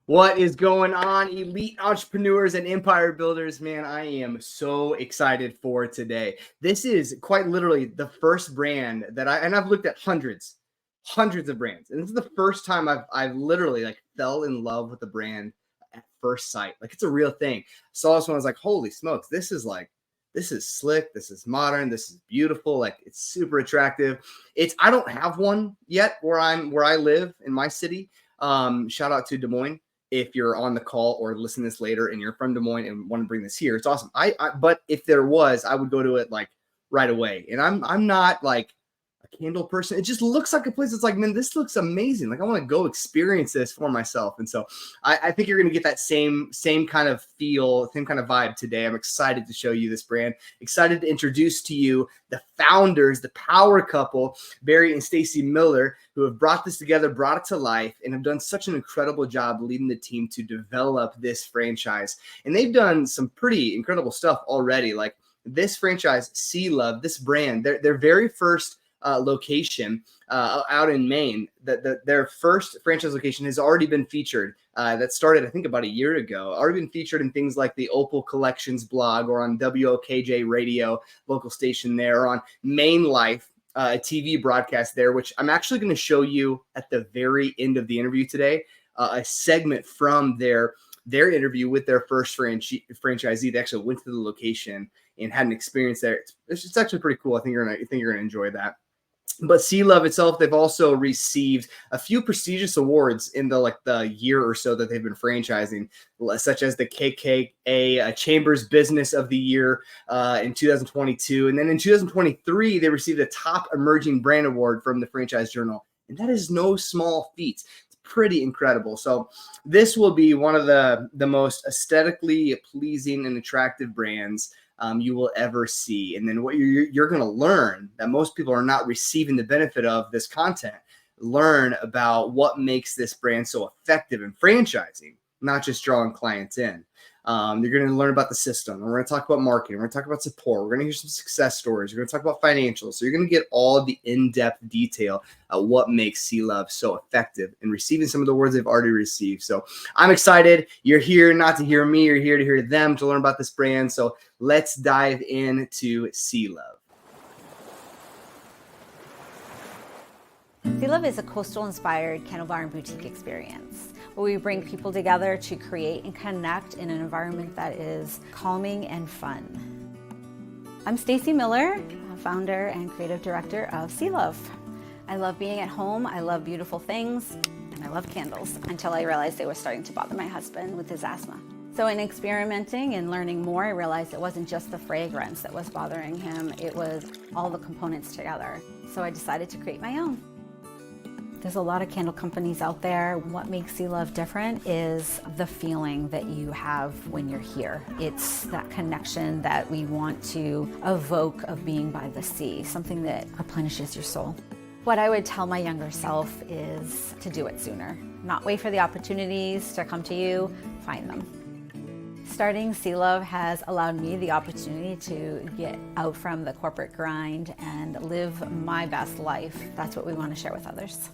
What is going on, elite entrepreneurs and empire builders? Man, I am so excited for today. This is quite literally the first brand that I've looked at hundreds of brands. And this is the first time I've literally like fell in love with the brand at first sight. Like it's a real thing. Saw this one, I was like, holy smokes, this is slick, this is modern, this is beautiful, like it's super attractive. I don't have one yet where I live in my city. Shout out to Des Moines. If you're on the call or listen to this later and you're from Des Moines and want to bring this here, it's awesome. But if there was, I would go to it like right away. And I'm not like a candle person. It just looks like a place that's like, man, this looks amazing. Like I want to go experience this for myself. And so I think you're going to get that same kind of feel, same kind of vibe today. I'm excited to show you this brand, excited to introduce to you the founders, the power couple, Barry and Stacy Miller, who have brought this together, brought it to life, and have done such an incredible job leading the team to develop this franchise. And they've done some pretty incredible stuff already. Like this franchise, Sea Love, this brand, their very first location out in Maine, their first franchise location has already been featured. That started, I think, about a year ago. Already been featured in things like the Opal Collections blog or on WOKJ radio, local station there, or on Maine Life, a TV broadcast there, which I'm actually going to show you at the very end of the interview today, a segment from their interview with their first franchisee. They actually went to the location and had an experience there. It's actually pretty cool. I think you're gonna enjoy that. But Sea Love itself, they've also received a few prestigious awards in the year or so that they've been franchising, such as the KKA Chambers Business of the Year in 2022. And then in 2023, they received a Top Emerging Brand Award from the Franchise Journal. And that is no small feat. It's pretty incredible. So this will be one of the most aesthetically pleasing and attractive brands you will ever see. And then what you're going to learn that most people are not receiving the benefit of this content, learn about what makes this brand so effective in franchising, not just drawing clients in. You're going to learn about the system. And we're going to talk about marketing. We're going to talk about support. We're going to hear some success stories. We're going to talk about financials. So you're going to get all of the in-depth detail of what makes Sea Love so effective in receiving some of the awards they've already received. So I'm excited. You're here not to hear me. You're here to hear them, to learn about this brand. So let's dive into Sea Love. Sea Love is a coastal-inspired candle bar and boutique experience where we bring people together to create and connect in an environment that is calming and fun. I'm Stacy Miller, founder and creative director of Sea Love. I love being at home, I love beautiful things, and I love candles, until I realized they were starting to bother my husband with his asthma. So in experimenting and learning more, I realized it wasn't just the fragrance that was bothering him, it was all the components together. So I decided to create my own. There's a lot of candle companies out there. What makes Sea Love different is the feeling that you have when you're here. It's that connection that we want to evoke of being by the sea, something that replenishes your soul. What I would tell my younger self is to do it sooner. Not wait for the opportunities to come to you, find them. Starting Sea Love has allowed me the opportunity to get out from the corporate grind and live my best life. That's what we want to share with others.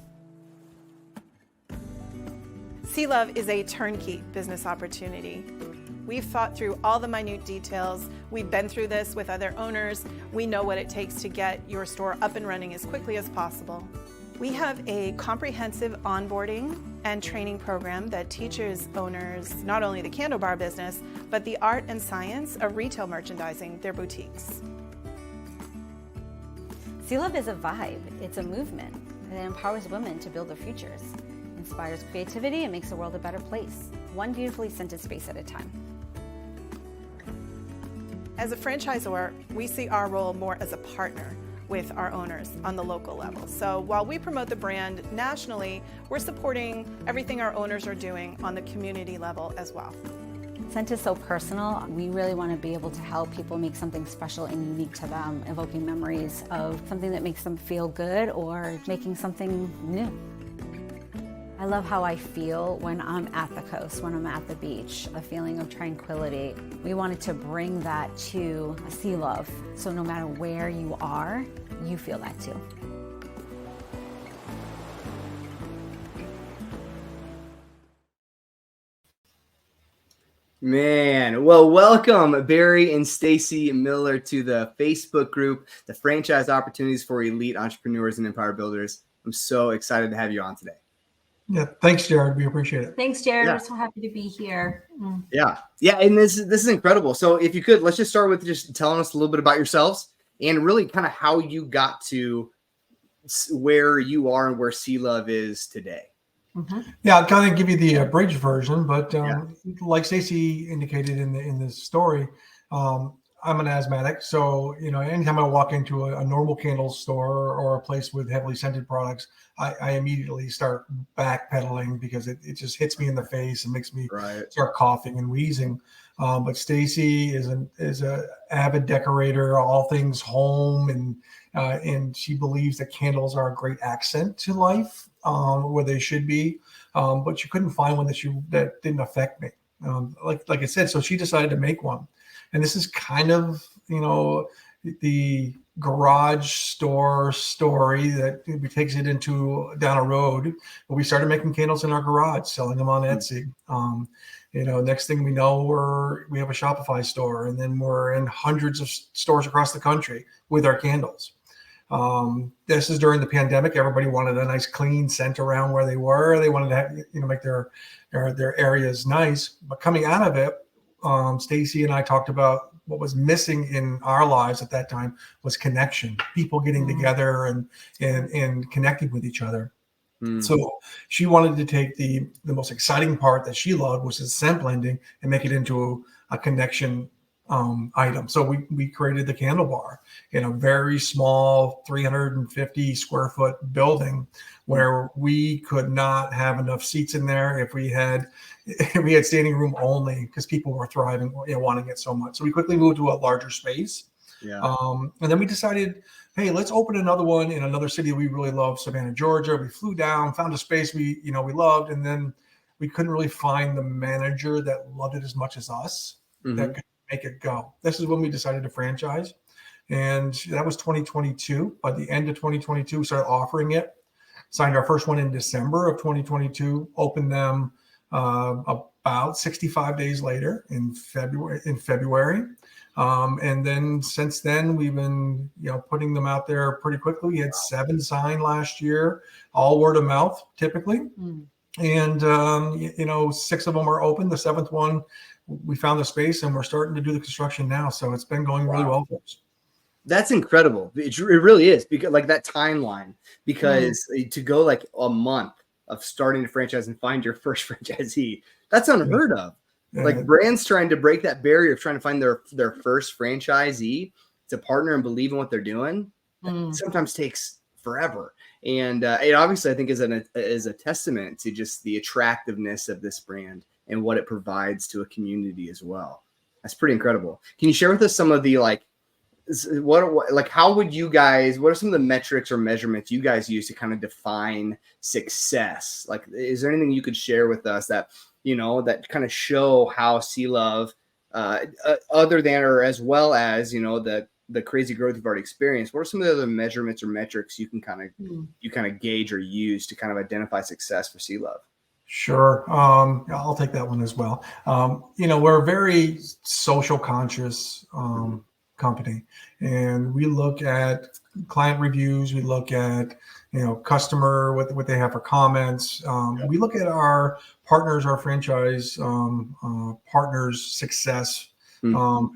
Sea Love is a turnkey business opportunity. We've thought through all the minute details. We've been through this with other owners. We know what it takes to get your store up and running as quickly as possible. We have a comprehensive onboarding and training program that teaches owners not only the candle bar business, but the art and science of retail merchandising their boutiques. Sea Love is a vibe. It's a movement that empowers women to build their futures, inspires creativity, and makes the world a better place, one beautifully scented space at a time. As a franchisor, we see our role more as a partner with our owners on the local level. So while we promote the brand nationally, we're supporting everything our owners are doing on the community level as well. Scent is so personal. We really want to be able to help people make something special and unique to them, evoking memories of something that makes them feel good or making something new. I love how I feel when I'm at the coast, when I'm at the beach, a feeling of tranquility. We wanted to bring that to Sea Love, so no matter where you are, you feel that too. Man, well, welcome Barry and Stacy Miller to the Facebook group, the Franchise Opportunities for Elite Entrepreneurs and Empire Builders. I'm so excited to have you on today. Yeah, thanks, Jared. We appreciate it. Thanks, Jared. Yeah. We're so happy to be here. Yeah, and this is incredible. So if you could, let's just start with just telling us a little bit about yourselves and really kind of how you got to where you are and where Sea Love is today. Yeah, I'll kind of give you the abridged version, but like Stacey indicated in the story, I'm an asthmatic. So, anytime I walk into a normal candle store or a place with heavily scented products, I immediately start backpedaling because it just hits me in the face and makes me start coughing and wheezing. But Stacey is a avid decorator, all things home, and she believes that candles are a great accent to life, where they should be. But she couldn't find one that didn't affect me. Like I said, so she decided to make one. And this is kind of, the garage store story that we takes it down a road. But we started making candles in our garage, selling them on Etsy. Next thing we know, we have a Shopify store, and then we're in hundreds of stores across the country with our candles. This is during the pandemic. Everybody wanted a nice clean scent around where they were. They wanted to have, make their areas nice. But coming out of it, Stacy and I talked about what was missing in our lives at that time was connection, people getting together and connecting with each other. So she wanted to take the most exciting part that she loved, which is scent blending, and make it into a connection item. So we created the candle bar in a very small 350 square foot building where we could not have enough seats in there if we had standing room only, because people were thriving, wanting it so much. So we quickly moved to a larger space. And then we decided, hey, let's open another one in another city we really love, Savannah, Georgia. We flew down, found a space we loved, and then we couldn't really find the manager that loved it as much as us that could make it go. This is when we decided to franchise, and that was 2022. By the end of 2022, we started offering it. Signed our first one in December of 2022. Opened them about 65 days later in February. And then since then, we've been putting them out there pretty quickly. We had 7 signed last year, all word of mouth typically. And 6 of them are open. The 7th one, we found the space and we're starting to do the construction now. So it's been going really well for us. That's incredible. It really is, because like that timeline, because to go like a month of starting to franchise and find your first franchisee, that's unheard of. Like brands trying to break that barrier of trying to find their first franchisee to partner and believe in what they're doing, sometimes takes forever. And it obviously, I think, is a testament to just the attractiveness of this brand and what it provides to a community as well. That's pretty incredible. Can you share with us some of the how would you guys, what are some of the metrics or measurements you guys use to kind of define success? Like, is there anything you could share with us that, that kind of show how Sea Love, other than or as well as, the crazy growth you've already experienced, what are some of the other measurements or metrics you can kind of gauge or use to kind of identify success for Sea Love? Sure. I'll take that one as well. We're a very social conscious company, and we look at client reviews. We look at, customer, what they have for comments. We look at our partners, our franchise partners' success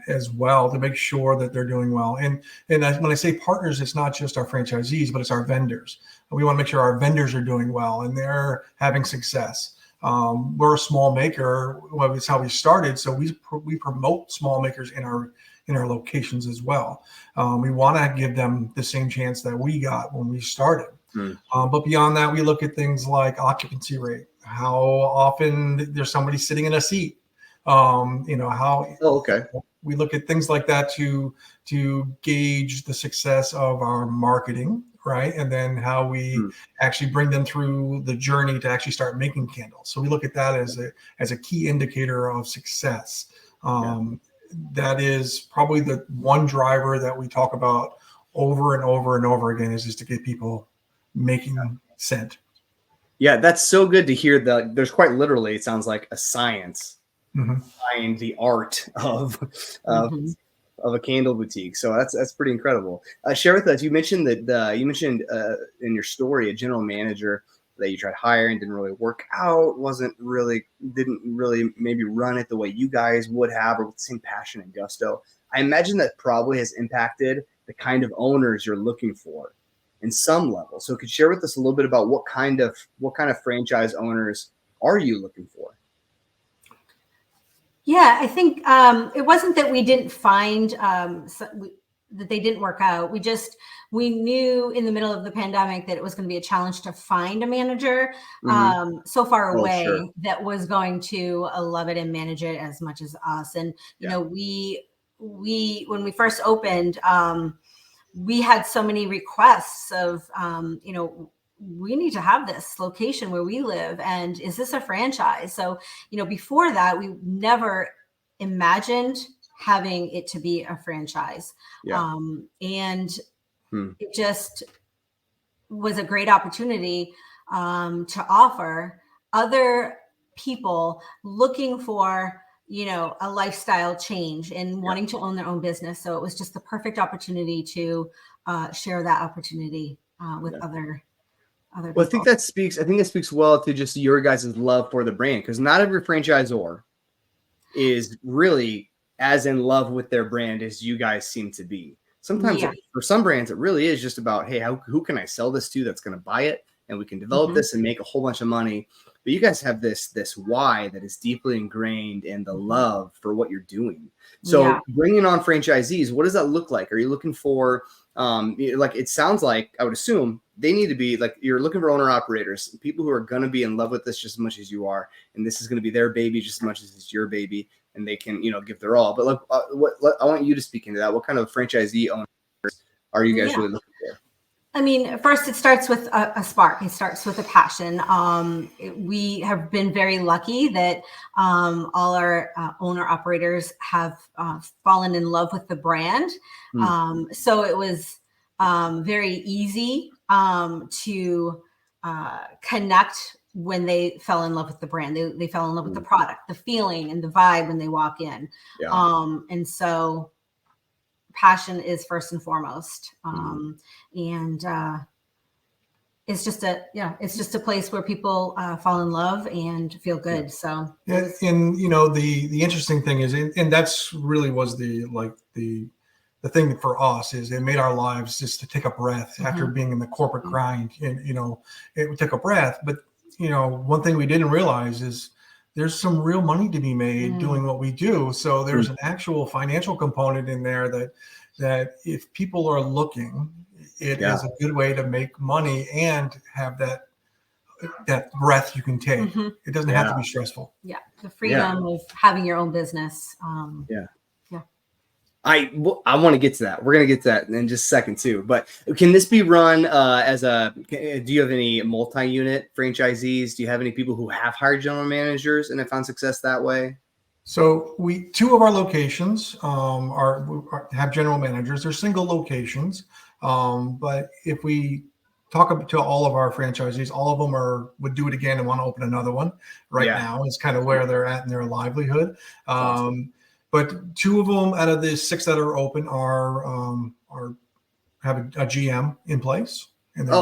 as well, to make sure that they're doing well. And when I say partners, it's not just our franchisees, but it's our vendors. We want to make sure our vendors are doing well and they're having success. We're a small maker. Well, it's how we started. So we promote small makers in our locations as well. We want to give them the same chance that we got when we started. But beyond that, we look at things like occupancy rate, how often there's somebody sitting in a seat. We look at things like that to gauge the success of our marketing, right? And then how we actually bring them through the journey to actually start making candles. So we look at that as a key indicator of success. That is probably the one driver that we talk about over and over and over again, is just to get people making scent. Yeah, that's so good to hear. There's quite literally, it sounds like, a science find the art of of a candle boutique. So that's pretty incredible. Share with us. You mentioned that in your story a general manager that you tried hiring didn't really work out. Didn't really maybe run it the way you guys would have, or with the same passion and gusto. I imagine that probably has impacted the kind of owners you're looking for in some level. So could you share with us a little bit about what kind of franchise owners are you looking for? Yeah, I think it wasn't that we didn't find that they didn't work out. We knew in the middle of the pandemic that it was going to be a challenge to find a manager so far away that was going to love it and manage it as much as us. And you know, we when we first opened, we had so many requests of you know, we need to have this location where we live, and is this a franchise? So, you know, before that, we never imagined having it to be a franchise. And it just was a great opportunity to offer other people looking for, you know, a lifestyle change and wanting to own their own business. So it was just the perfect opportunity to share that opportunity with other people. Well, I think that speaks well to just your guys' love for the brand, because not every franchisor is really as in love with their brand as you guys seem to be. Sometimes for some brands, it really is just about, hey, who can I sell this to that's going to buy it, and we can develop this and make a whole bunch of money. But you guys have this why that is deeply ingrained in the love for what you're doing. So bringing on franchisees, what does that look like? Are you looking for, like, it sounds like, I would assume they need to be like, you're looking for owner operators, people who are going to be in love with this just as much as you are. And this is going to be their baby just as much as it's your baby. And they can, you know, give their all. But I want you to speak into that. What kind of franchisee owners are you guys really looking for? I mean, first, it starts with a spark. It starts with a passion. We have been very lucky that all our owner operators have fallen in love with the brand. So it was very easy to connect when they fell in love with the brand. They fell in love with the product, the feeling and the vibe when they walk in. And so passion is first and foremost. And it's just a place where people fall in love and feel good. So and you know, the interesting thing is, and that's really was the thing for us, is it made our lives just to take a breath after being in the corporate grind. And you know, it would take a breath. But you know, one thing we didn't realize is there's some real money to be made doing what we do. So there's an actual financial component in there that if people are looking, it is a good way to make money and have that breath you can take. It doesn't have to be stressful. The freedom of having your own business. I want to get to that. We're going to get to that in just a second too. But can this be run do you have any multi-unit franchisees? Do you have any people who have hired general managers and have found success that way? So two of our locations have general managers. They're single locations. But if we talk to all of our franchisees, all of them would do it again and want to open another one now. Is kind of where they're at in their livelihood. But two of them out of the 6 that are open have a GM in place. And they're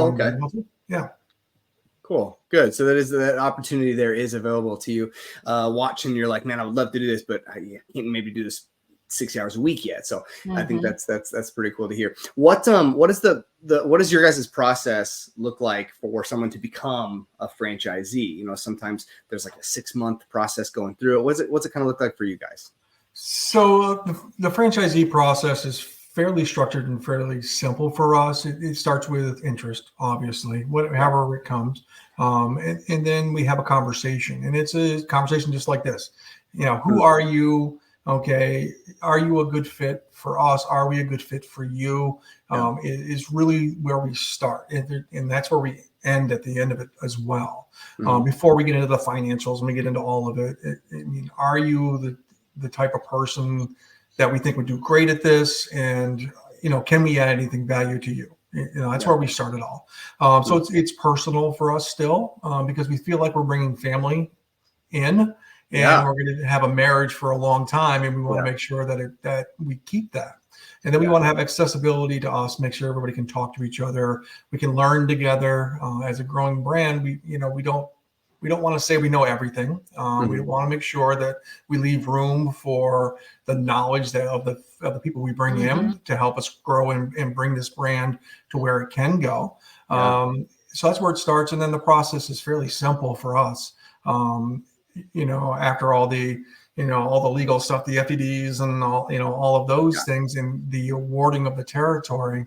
Cool. Good. So that opportunity there is available to you. Watching, you're like, man, I would love to do this, but I can't maybe do this 60 hours a week yet. So I think that's pretty cool to hear. What does your guys' process look like for someone to become a franchisee? You know, sometimes there's like a 6-month process going through it. What's it kind of look like for you guys? So the franchisee process is fairly structured and fairly simple for us. It starts with interest, obviously, however it comes. And then we have a conversation, and it's a conversation just like this. You know, who are you? Okay. Are you a good fit for us? Are we a good fit for you? It is really where we start. And that's where we end at the end of it as well. Before we get into the financials and we get into all of it, I mean, are you the type of person that we think would do great at this? And, you know, can we add anything value to you? You know, that's where we start it all. So it's personal for us still, because we feel like we're bringing family in, and we're going to have a marriage for a long time, and we want to make sure that we keep that. And then we want to have accessibility to us, make sure everybody can talk to each other. We can learn together. As a growing brand, we don't want to say we know everything. We want to make sure that we leave room for the knowledge of the people we bring in to help us grow and bring this brand to where it can go. So that's where it starts. And then the process is fairly simple for us. After all the legal stuff, the FEDs and all of those things, and the awarding of the territory,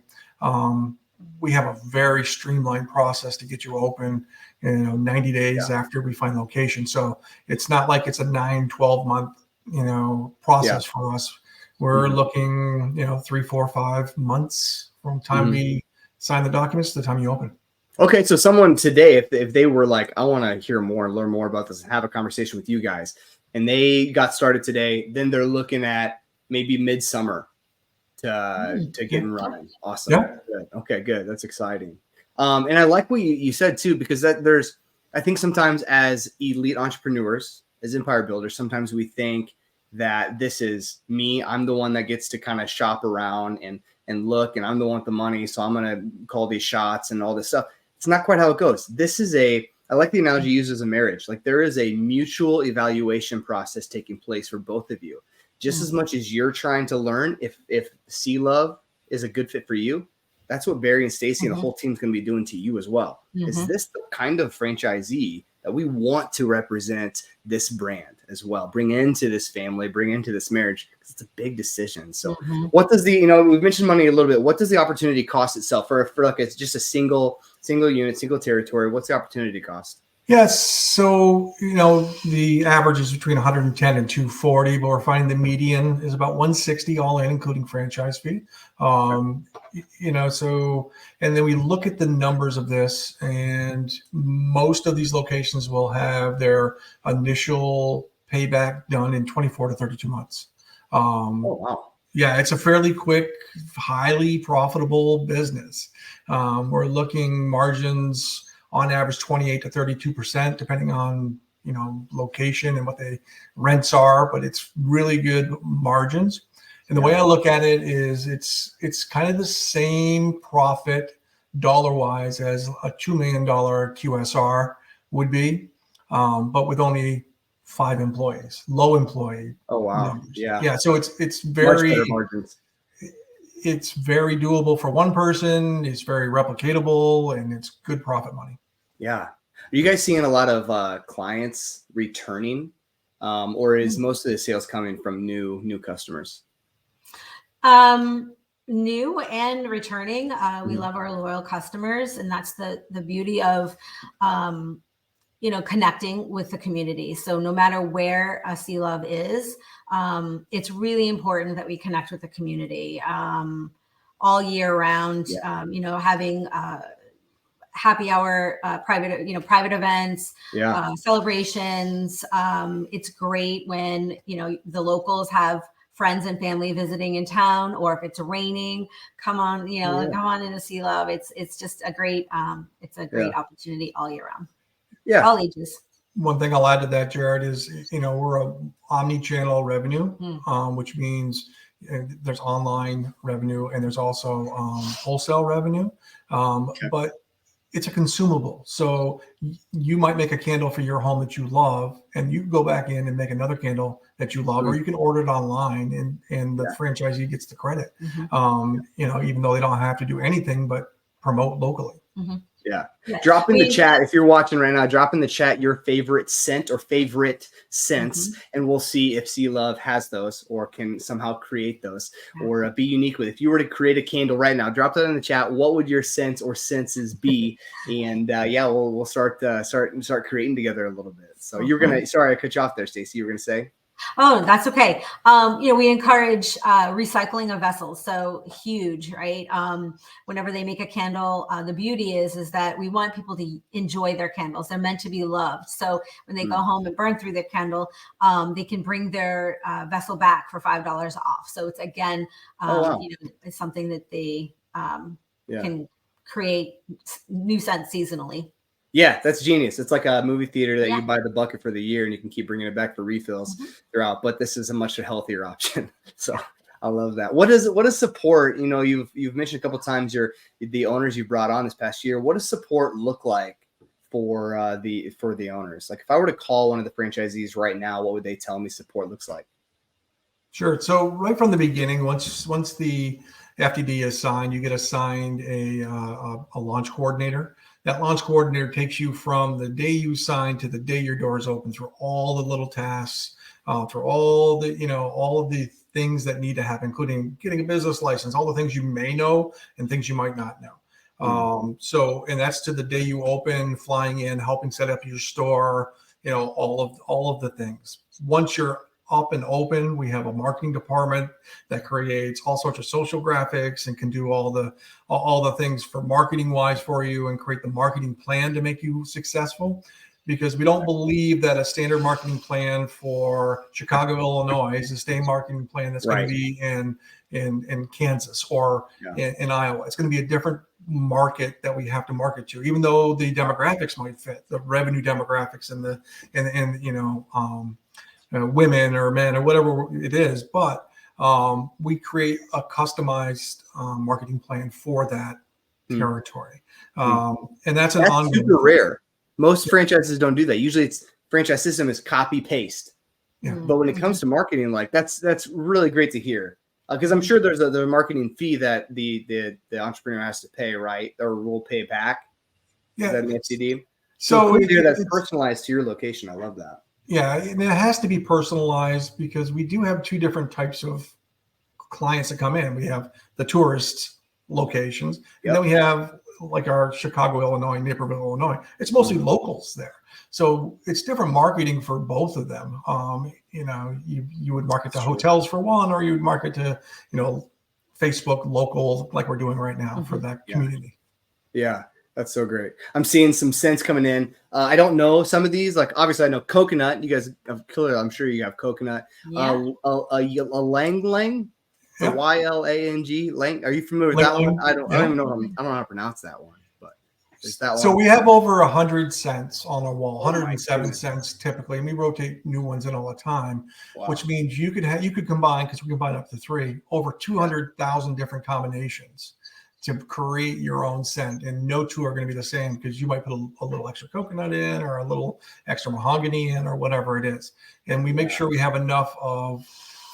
we have a very streamlined process to get you open, 90 days after we find location. So it's not like it's a 9-12 month, process for us. We're looking, 3, 4, 5 months from time we sign the documents to the time you open. Okay, so someone today, if they were like, I want to hear more and learn more about this and have a conversation with you guys, and they got started today, then they're looking at maybe midsummer to get and running. Awesome. Yeah. Good. Okay, good. That's exciting. And I like what you said too, because I think sometimes as elite entrepreneurs, as empire builders, sometimes we think that this is me. I'm the one that gets to kind of shop around and look, and I'm the one with the money, so I'm going to call these shots and all this stuff. It's not quite how it goes. This is I like the analogy used as a marriage. Like, there is a mutual evaluation process taking place for both of you. Just as much as you're trying to learn if Sea Love is a good fit for you, that's what Barry and Stacy and the whole team's going to be doing to you as well. Is this the kind of franchisee that we want to represent this brand as well, bring into this family, bring into this marriage? Because it's a big decision. So what does we've mentioned money a little bit. What does the opportunity cost itself for like it's just a single unit, single territory? What's the opportunity cost? Yes. So, the average is between 110 and 240, but we're finding the median is about 160 all in, including franchise fee. And then we look at the numbers of this, and most of these locations will have their initial payback done in 24 to 32 months. Oh, wow. Yeah, it's a fairly quick, highly profitable business. We're looking margins on average 28 to 32%, depending on location and what the rents are, but it's really good margins. And the way I look at it is it's kind of the same profit dollar-wise as a $2 million QSR would be, but with only 5 employees, low employee. Oh, wow. numbers. Yeah. Yeah. So it's very, much better margins. It's very doable for one person. It's very replicatable, and it's good profit money. Yeah. Are you guys seeing a lot of clients returning, or is most of the sales coming from new customers? New and returning. We love our loyal customers, and that's the beauty of connecting with the community. So no matter where a Sea Love is, it's really important that we connect with the community all year round. Having happy hour, private events, celebrations. It's great when the locals have friends and family visiting in town, or if it's raining, come on into Sea Love. It's just a great opportunity all year round. Yeah, all ages. One thing I'll add to that, Jared, is we're a omni-channel revenue, which means there's online revenue and there's also wholesale revenue, but it's a consumable. So you might make a candle for your home that you love, and you can go back in and make another candle that you love, or you can order it online, and the franchisee gets the credit. Even though they don't have to do anything but promote locally. Yeah. Drop in the chat, if you're watching right now, drop in the chat your favorite scent or favorite scents, and we'll see if Sea Love has those or can somehow create those or be unique with it. If you were to create a candle right now, drop that in the chat. What would your scents or senses be? And we'll start creating together a little bit. So you're gonna, sorry, I cut you off there, Stacy. You were gonna say? Oh, that's okay. We encourage recycling of vessels. So huge, right? Whenever they make a candle, the beauty is that we want people to enjoy their candles. They're meant to be loved. So when they go home and burn through their candle, they can bring their vessel back for $5 off. So it's again, it's something that they can create new scents seasonally. Yeah, that's genius. It's like a movie theater that you buy the bucket for the year and you can keep bringing it back for refills throughout. But this is a much healthier option. So I love that. What is support? You know, you've mentioned a couple of times the owners you brought on this past year. What does support look like for the owners? Like if I were to call one of the franchisees right now, what would they tell me support looks like? Sure. So right from the beginning, once the FDD is signed, you get assigned a launch coordinator. That launch coordinator takes you from the day you sign to the day your doors open through all the little tasks, through all of the things that need to happen, including getting a business license, all the things you may know and things you might not know. And that's to the day you open, flying in, helping set up your store, all of the things. Once you're up and open, we have a marketing department that creates all sorts of social graphics and can do all the things for marketing wise for you and create the marketing plan to make you successful. Because we don't believe that a standard marketing plan for Chicago, Illinois is the same marketing plan that's going to be in Kansas or in Iowa. It's going to be a different market that we have to market to, even though the demographics might fit, the revenue demographics and women or men or whatever it is. But we create a customized marketing plan for that territory. And that's ongoing. Super rare. Most franchises don't do that. Usually it's franchise system is copy paste. Yeah. But when it comes to marketing, like that's really great to hear. Because I'm sure there's a marketing fee that the entrepreneur has to pay, right? Or will pay back. Yeah. Is that an FCD? So that's personalized to your location. I love that. Yeah, and it has to be personalized because we do have two different types of clients that come in. We have the tourist locations, and then we have like our Chicago, Illinois, Naperville, Illinois. It's mostly locals there. So it's different marketing for both of them. You would market to hotels for one, or you would market to, Facebook local, like we're doing right now for that community. Yeah. That's so great. I'm seeing some sense coming in. I don't know some of these. Like obviously, I know coconut. You guys have clearly. I'm sure you have coconut. Yeah. A lang lang, YLANG. Lang. Are you familiar with that one? I don't even know. I don't know how to pronounce that one. But is that one? So we have over 100 cents on a wall. 107 cents typically, and we rotate new ones in all the time. Wow. Which means you could combine, because we combine up to 3, over 200,000 different combinations to create your own scent, and no two are going to be the same because you might put a little extra coconut in or a little extra mahogany in or whatever it is. And we make sure we have enough of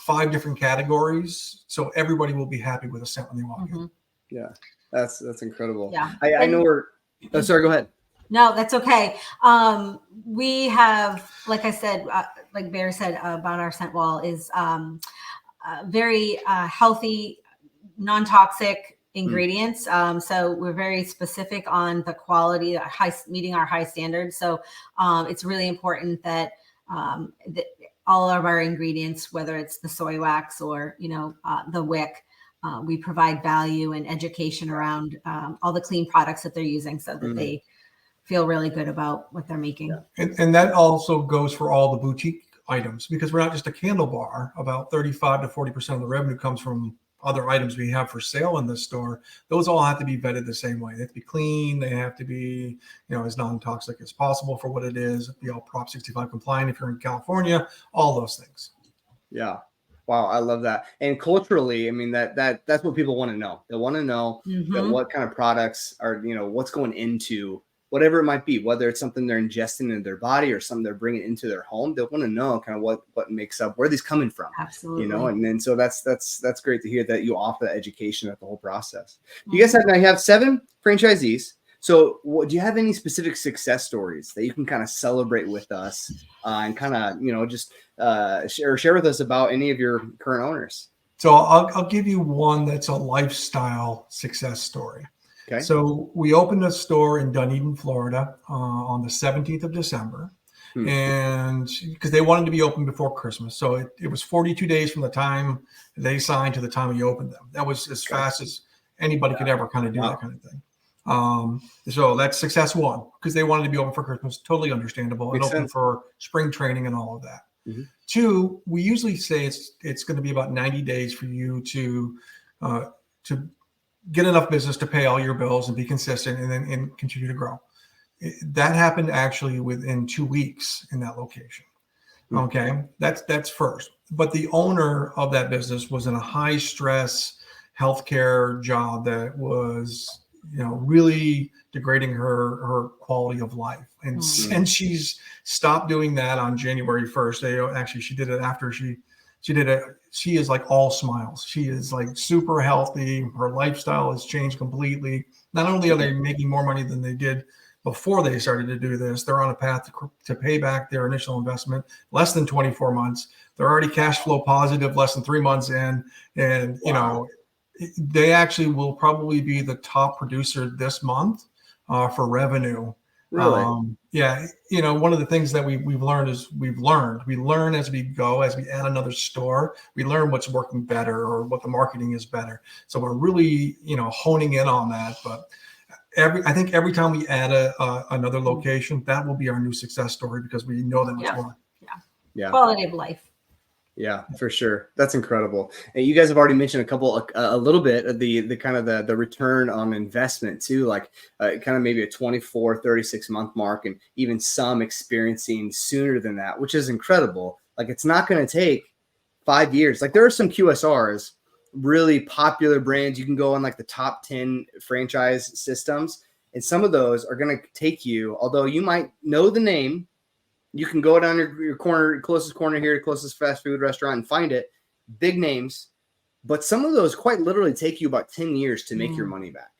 5 different categories so everybody will be happy with a scent when they walk in. Yeah, that's incredible. Yeah, I know we're. Oh, sorry, go ahead. No, that's okay. We have, like I said, like Bear said about our scent wall is very healthy, non-toxic ingredients. So we're very specific on the quality, meeting our high standards. So it's really important that all of our ingredients, whether it's the soy wax or, the wick, we provide value and education around all the clean products that they're using so that they feel really good about what they're making. Yeah. And that also goes for all the boutique items, because we're not just a candle bar. About 35 to 40% of the revenue comes from other items we have for sale in the store. Those all have to be vetted the same way. They have to be clean. They have to be, as non-toxic as possible for what it is. Be all Prop 65 compliant if you're in California, all those things. Yeah. Wow. I love that. And culturally, I mean, that's what people want to know. They want to know that what kind of products are, what's going into whatever it might be, whether it's something they're ingesting into their body or something they're bringing into their home. They want to know kind of what makes up, where are these coming from? Absolutely. And then so that's great to hear that you offer that education at the whole process. You guys have 7 franchisees. So do you have any specific success stories that you can kind of celebrate with us and kind of, just share with us about any of your current owners? So I'll give you one that's a lifestyle success story. Okay. So we opened a store in Dunedin, Florida, on the 17th of December, and because they wanted to be open before Christmas. So it was 42 days from the time they signed to the time we opened them. That was as fast as anybody could ever kind of do that kind of thing. So that's success 1, because they wanted to be open for Christmas. Totally understandable. And open for spring training and all of that. 2, we usually say it's going to be about 90 days for you to get enough business to pay all your bills and be consistent and continue to grow. That happened actually within 2 weeks in that location. Okay, that's first. But the owner of that business was in a high stress healthcare job that was, really degrading her quality of life, and she's stopped doing that on January 1st. Actually, she did it after she did it. She is like all smiles. She is like super healthy. Her lifestyle has changed completely. Not only are they making more money than they did before they started to do this, they're on a path to pay back their initial investment less than 24 months. They're already cash flow positive less than 3 months in. And, they actually will probably be the top producer this month for revenue. Really? One of the things that we've learned is we learn as we go, as we add another store, we learn what's working better or what the marketing is better. So we're really, honing in on that. But I think every time we add another location, that will be our new success story because we know that much more. Yeah. Quality of life. Yeah, for sure. That's incredible. And you guys have already mentioned a little bit of the kind of the return on investment too, like kind of maybe a 24, 36 month mark, and even some experiencing sooner than that, which is incredible. Like it's not going to take 5 years. Like there are some QSRs, really popular brands. You can go on like the top 10 franchise systems, and some of those are going to take you, although you might know the name, you can go down your closest corner here, closest fast food restaurant, and find it. Big names, but some of those quite literally take you about 10 years to make your money back.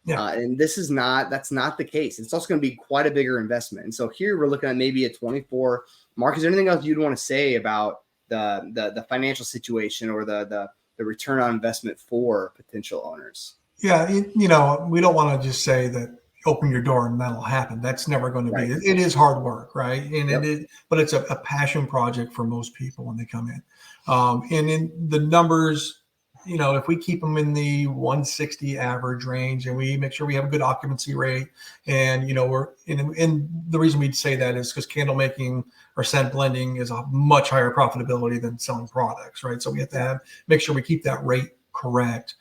Yeah, and that's not the case. It's also going to be quite a bigger investment. And so here we're looking at maybe a 24. Mark, is there anything else you'd want to say about the financial situation or the return on investment for potential owners? Yeah, we don't want to just say that open your door and that'll happen. That's never going to be. It is hard work, right? And but it's a passion project for most people when they come in. And in the numbers, if we keep them in the 160 average range and we make sure we have a good occupancy rate, and and the reason we'd say that is because candle making or scent blending is a much higher profitability than selling products, right? So we have to make sure we keep that rate correct.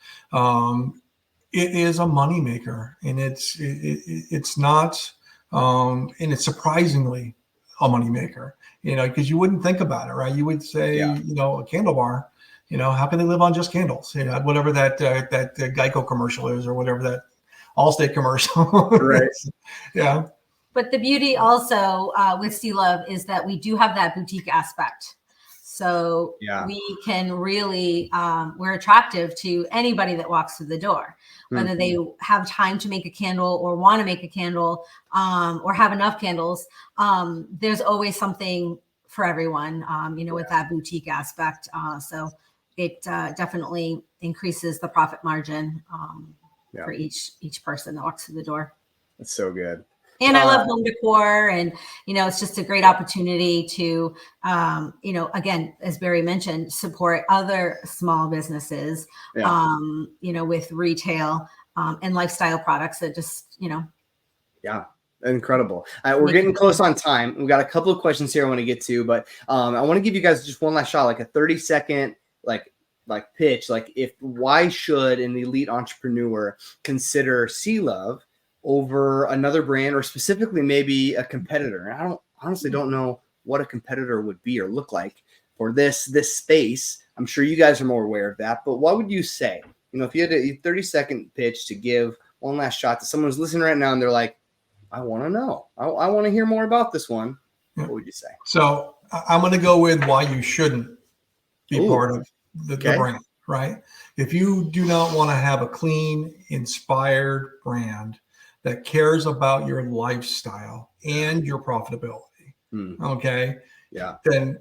It is a moneymaker, and it's not, and it's surprisingly a moneymaker, because you wouldn't think about it, right? You would say, a candle bar, how can they live on just candles? Whatever that Geico commercial is, or whatever that Allstate commercial. Right. Yeah. But the beauty also with Sea Love is that we do have that boutique aspect. So we can really, we're attractive to anybody that walks through the door, whether they have time to make a candle or want to make a candle or have enough candles. There's always something for everyone, with that boutique aspect. So it definitely increases the profit margin for each person that walks through the door. That's so good. And I love home decor, and it's just a great opportunity to, again, as Barry mentioned, support other small businesses, with retail and lifestyle products that just, Yeah, incredible. We're getting close on time. We've got a couple of questions here I want to get to, but I want to give you guys just one last shot, like a 30-second, like pitch, why should an elite entrepreneur consider Sea Love over another brand, or specifically maybe a competitor? And I honestly don't know what a competitor would be or look like for this space. I'm sure you guys are more aware of that, but what would you say? If you had a 30-second pitch to give one last shot to someone who's listening right now and they're like, I want to know, I want to hear more about this one. What would you say? So I'm going to go with why you shouldn't be part of the brand, right? If you do not want to have a clean, inspired brand that cares about your lifestyle and your profitability, then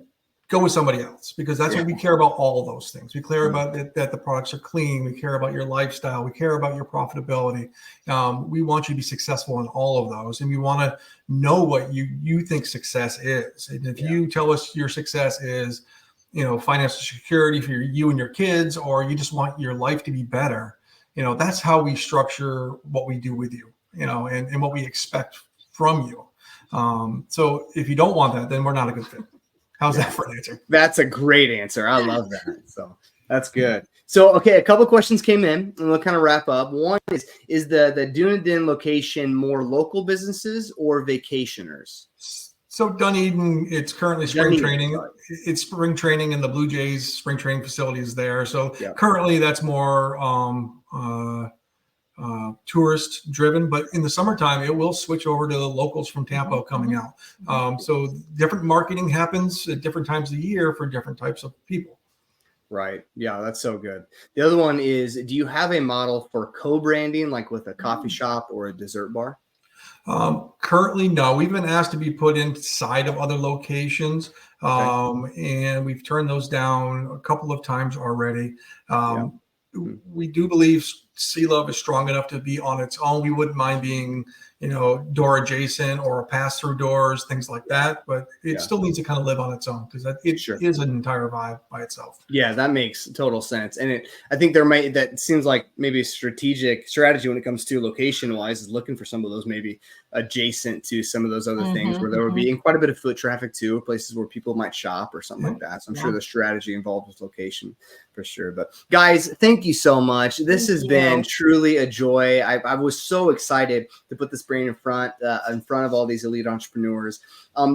go with somebody else, because that's what we care about. All of those things. We care about that the products are clean. We care about your lifestyle. We care about your profitability. We want you to be successful in all of those, and we want to know what you think success is. And if you tell us your success is, financial security for you and your kids, or you just want your life to be better, that's how we structure what we do with you. And what we expect from you. So if you don't want that, then we're not a good fit. How's that for an answer? That's a great answer. I love that. So That's good. So, okay, a couple of questions came in, and we'll kind of wrap up. One is the Dunedin location more local businesses or vacationers? So Dunedin, it's currently spring Dunedin, training. sorry. It's spring training, and the Blue Jays spring training facility is there. So Yeah. currently, that's more tourist driven. But in the summertime, it will switch over to the locals from Tampa coming out. So different marketing happens at different times of the year for different types of people. Right. Yeah, that's so good. The other one is, do you have a model for co-branding, like with a coffee shop or a dessert bar? Currently, no. We've been asked to be put inside of other locations, and we've turned those down a couple of times already. We do believe Sea Love is strong enough to be on its own. We wouldn't mind being, door adjacent or a pass-through doors, things like that. But it still needs to kind of live on its own because it is an entire vibe by itself. Yeah, that makes total sense. And I think that seems like maybe a strategy when it comes to location-wise is looking for some of those maybe adjacent to some of those other things where there would be quite a bit of foot traffic too, places where people might shop or something like that. So I'm sure the strategy involved with location for sure. But guys, thank you so much. This has been truly a joy. I was so excited to put this brand in front of all these elite entrepreneurs.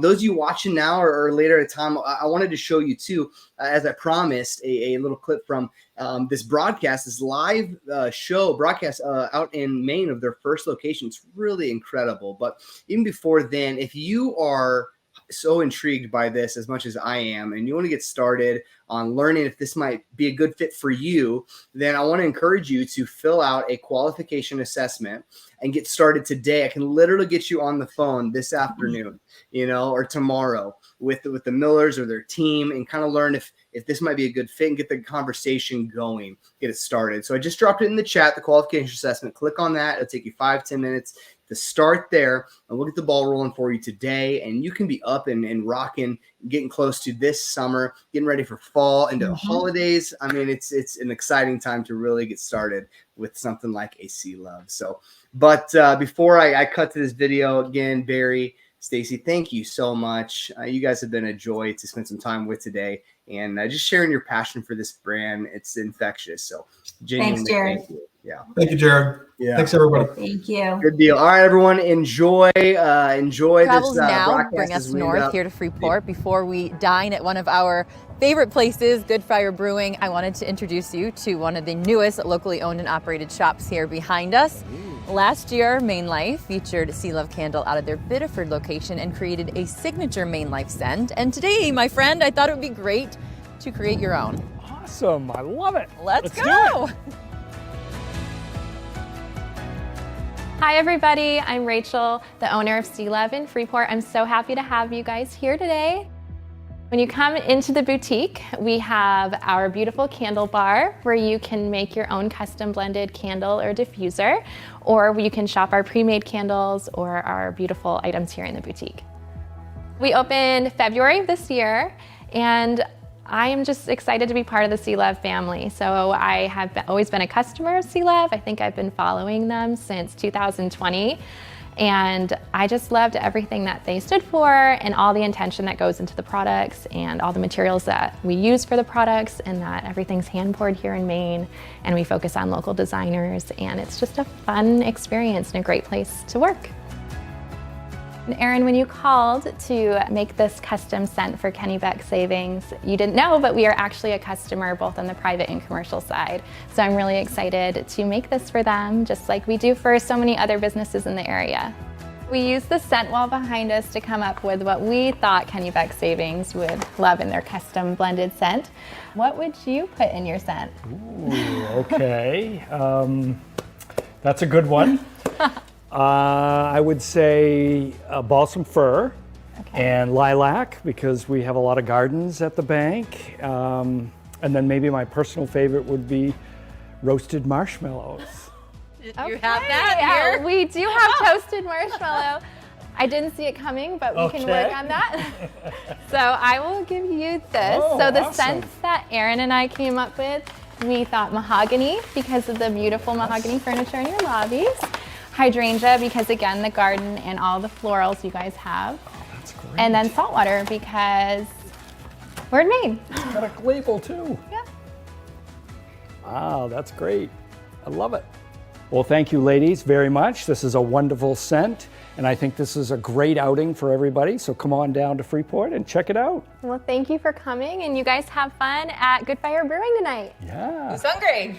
Those of you watching now or later at a time, I wanted to show you too, as I promised, a little clip from this broadcast, this live broadcast out in Maine of their first location. It's really incredible. But even before then, if you are so intrigued by this as much as I am, and you want to get started on learning if this might be a good fit for you, then I want to encourage you to fill out a qualification assessment and get started today. I can literally get you on the phone this afternoon, or tomorrow with the Millers or their team and kind of learn if this might be a good fit and get the conversation going, get it started. So I just dropped it in the chat, the qualification assessment. Click on that. It'll take you 5-10 minutes to start there, and we'll get the ball rolling for you today. And you can be up and rocking, getting close to this summer, getting ready for fall into the holidays. I mean, it's an exciting time to really get started with something like a Sea Love. So, but before I cut to this video again, Barry, Stacy, thank you so much. You guys have been a joy to spend some time with today, and just sharing your passion for this brand. It's infectious. So, genuinely, thanks, Jared. thank you. Yeah. Thank you, Jared. Yeah. Thanks, everybody. Thank you. Good deal. All right, everyone. Enjoy Travels this now broadcast bring as us we end north up. here to Freeport before we dine at one of our favorite places, Good Friar Brewing. I wanted to introduce you to one of the newest locally owned and operated shops here behind us. Last year, Main Life featured Sea Love Candle out of their Biddeford location and created a signature Main Life scent. And today, my friend, I thought it would be great to create your own. Awesome. I love it. Let's do go. it. Hi everybody, I'm Rachel, the owner of Sea Love in Freeport. I'm so happy to have you guys here today. When you come into the boutique, we have our beautiful candle bar where you can make your own custom blended candle or diffuser, or you can shop our pre-made candles or our beautiful items here in the boutique. We opened February of this year, and I am just excited to be part of the Sea Love family. So I have always been a customer of Sea Love. I think I've been following them since 2020. And I just loved everything that they stood for and all the intention that goes into the products and all the materials that we use for the products, and that everything's hand poured here in Maine, and we focus on local designers, and it's just a fun experience and a great place to work. And Erin, when you called to make this custom scent for Kennebec Savings, you didn't know, but we are actually a customer both on the private and commercial side. So I'm really excited to make this for them, just like we do for so many other businesses in the area. We used the scent wall behind us to come up with what we thought Kennebec Savings would love in their custom blended scent. What would you put in your scent? Ooh, okay. That's a good one. I would say balsam fir and lilac, because we have a lot of gardens at the bank. And then maybe my personal favorite would be roasted marshmallows. You have that here? We do have toasted marshmallow. I didn't see it coming, but we can work on that. So I will give you this. Oh, so the awesome. scents that Erin and I came up with, we thought mahogany because of the beautiful mahogany furniture in your lobbies. Hydrangea because, again, the garden and all the florals you guys have. Oh, that's great. And then saltwater because we're in Maine. It's got a label too. Yeah. Wow, that's great. I love it. Well, thank you, ladies, very much. This is a wonderful scent, and I think this is a great outing for everybody. So come on down to Freeport and check it out. Well, thank you for coming, and you guys have fun at Good Fire Brewing tonight. Yeah. Who's hungry?